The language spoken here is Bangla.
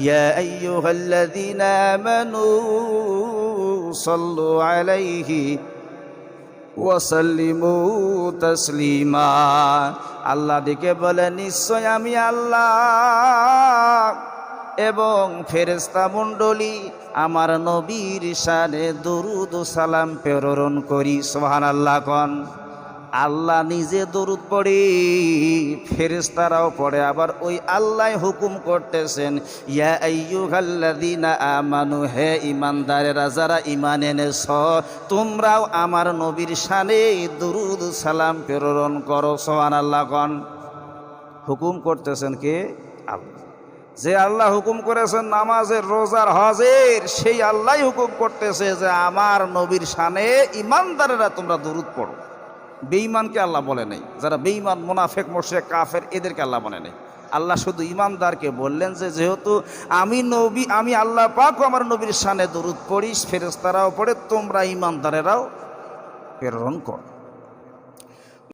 ইয়া আইয়ুহাল্লাযীনা আমানু সাল্লু আলাইহি ওয়া সাল্লিমু তাসলিমা। আল্লাহ ডেকে বলে, নিশ্চয় আমি আল্লাহ এবং ফেরেশতা মণ্ডলী আমার নবীর শানে দরুদ ও সালাম প্রেরণ করি। সুবহানাল্লাহ কোন। আল্লাহ নিজে দরুদ পড়ে, ফেরেশতারাও পড়ে, আবার ওই আল্লাহ হুকুম করতেছেন, ইয়া আইয়ুহাল্লাযীনা আমানু, হে ঈমানদারেরা যারা ঈমান এনেছ, তোমরাও আমার নবীর শানে দরুদ সালাম প্রেরণ করো। সুবহানাল্লাহ কোন। হুকুম করতেছেন কে? আল্লাহ। যে আল্লাহ হুকুম করেছেন নামাজের, রোজার, হজের, সেই আল্লাহ হুকুম করতেছে যে আমার নবীর শানে ঈমানদারেরা তোমরা দরুদ পড়ো। বেঈমানকে আল্লাহ বলে নাই, যারা বেঈমান, মুনাফিক, মুশরিক, কাফের, এদেরকে আল্লাহ বলে নাই। আল্লাহ শুধু ঈমানদারকে বললেন যে যেহেতু আমি নবী, আমি আল্লাহ পাক আমার নবীর শানে দরুদ পড়ি, ফেরেশতারাও পড়ে, তোমরা ঈমানদারেরাও প্রেরণ করো।